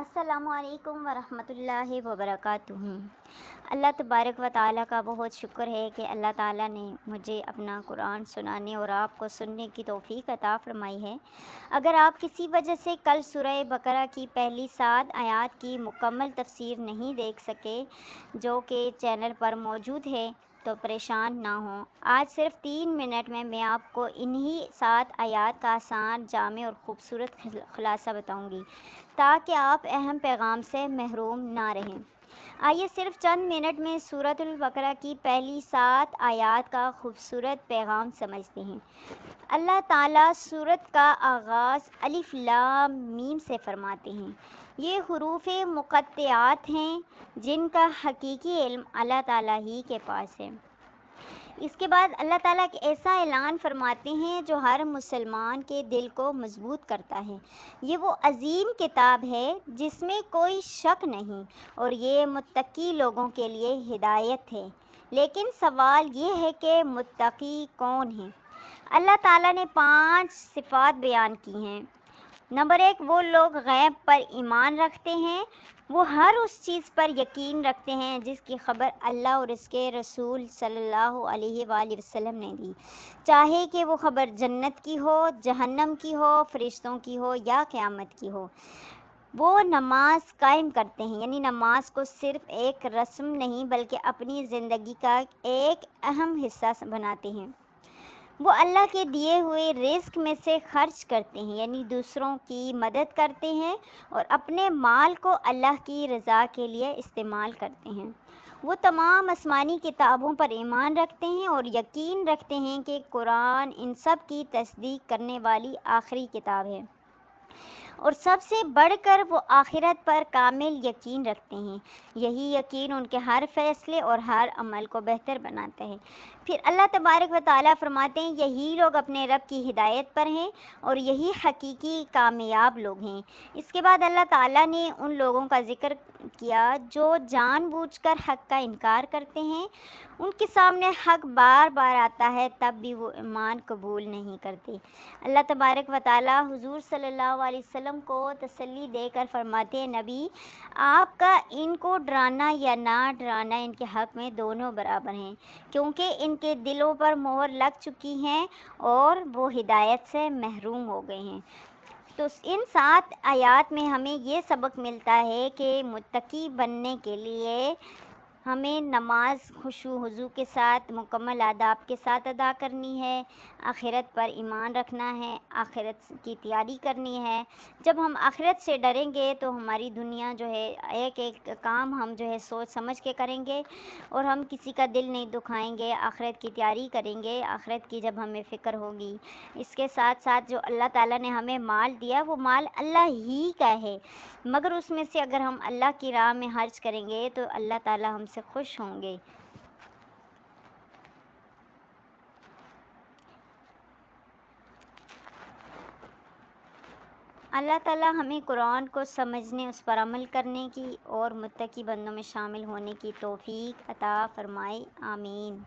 السلام علیکم ورحمۃ اللہ وبرکاتہ۔ اللہ تبارک و تعالیٰ کا بہت شکر ہے کہ اللہ تعالیٰ نے مجھے اپنا قرآن سنانے اور آپ کو سننے کی توفیق عطا فرمائی ہے۔ اگر آپ کسی وجہ سے کل سورہ بقرہ کی پہلی 7 آیات کی مکمل تفسیر نہیں دیکھ سکے جو کہ چینل پر موجود ہے تو پریشان نہ ہوں۔ آج صرف 3 منٹ میں آپ کو انہی 7 آیات کا آسان، جامع اور خوبصورت خلاصہ بتاؤں گی تاکہ آپ اہم پیغام سے محروم نہ رہیں۔ آئیے صرف چند منٹ میں سورۃ البقرہ کی پہلی 7 آیات کا خوبصورت پیغام سمجھتے ہیں۔ اللہ تعالیٰ سورت کا آغاز الف لام میم سے فرماتے ہیں۔ یہ حروف مقطعات ہیں جن کا حقیقی علم اللہ تعالیٰ ہی کے پاس ہے۔ اس کے بعد اللہ تعالیٰ ایسا اعلان فرماتے ہیں جو ہر مسلمان کے دل کو مضبوط کرتا ہے۔ یہ وہ عظیم کتاب ہے جس میں کوئی شک نہیں اور یہ متقی لوگوں کے لیے ہدایت ہے۔ لیکن سوال یہ ہے کہ متقی کون ہیں؟ اللہ تعالیٰ نے 5 صفات بیان کی ہیں۔ نمبر 1، وہ لوگ غیب پر ایمان رکھتے ہیں۔ وہ ہر اس چیز پر یقین رکھتے ہیں جس کی خبر اللہ اور اس کے رسول صلی اللہ علیہ وآلہ وسلم نے دی، چاہے کہ وہ خبر جنت کی ہو، جہنم کی ہو، فرشتوں کی ہو یا قیامت کی ہو۔ وہ نماز قائم کرتے ہیں، یعنی نماز کو صرف ایک رسم نہیں بلکہ اپنی زندگی کا ایک اہم حصہ بناتے ہیں۔ وہ اللہ کے دیے ہوئے رزق میں سے خرچ کرتے ہیں، یعنی دوسروں کی مدد کرتے ہیں اور اپنے مال کو اللہ کی رضا کے لیے استعمال کرتے ہیں۔ وہ تمام آسمانی کتابوں پر ایمان رکھتے ہیں اور یقین رکھتے ہیں کہ قرآن ان سب کی تصدیق کرنے والی آخری کتاب ہے، اور سب سے بڑھ کر وہ آخرت پر کامل یقین رکھتے ہیں۔ یہی یقین ان کے ہر فیصلے اور ہر عمل کو بہتر بناتا ہے۔ پھر اللہ تبارک و تعالیٰ فرماتے ہیں یہی لوگ اپنے رب کی ہدایت پر ہیں اور یہی حقیقی کامیاب لوگ ہیں۔ اس کے بعد اللہ تعالیٰ نے ان لوگوں کا ذکر کیا جو جان بوجھ کر حق کا انکار کرتے ہیں۔ ان کے سامنے حق بار بار آتا ہے تب بھی وہ ایمان قبول نہیں کرتے۔ اللہ تبارک و تعالیٰ حضور صلی اللہ علیہ وسلم کو تسلی دے کر فرماتے ہیں نبی، آپ کا ان کو ڈرانا یا نہ ڈرانا ان کے حق میں دونوں برابر ہیں، کیونکہ ان کے دلوں پر مہر لگ چکی ہے اور وہ ہدایت سے محروم ہو گئے ہیں۔ تو ان 7 آیات میں ہمیں یہ سبق ملتا ہے کہ متقی بننے کے لیے ہمیں نماز خشوع و خضوع کے ساتھ مکمل آداب کے ساتھ ادا کرنی ہے، آخرت پر ایمان رکھنا ہے، آخرت کی تیاری کرنی ہے۔ جب ہم آخرت سے ڈریں گے تو ہماری دنیا جو ہے ایک ایک کام ہم جو ہے سوچ سمجھ کے کریں گے اور ہم کسی کا دل نہیں دکھائیں گے، آخرت کی تیاری کریں گے، آخرت کی جب ہمیں فکر ہوگی۔ اس کے ساتھ ساتھ جو اللہ تعالیٰ نے ہمیں مال دیا وہ مال اللہ ہی کا ہے، مگر اس میں سے اگر ہم اللہ کی راہ میں خرچ کریں گے تو اللہ تعالیٰ ہم سے خوش ہوں گے۔ اللہ تعالیٰ ہمیں قرآن کو سمجھنے، اس پر عمل کرنے کی اور متقی بندوں میں شامل ہونے کی توفیق عطا فرمائے، آمین۔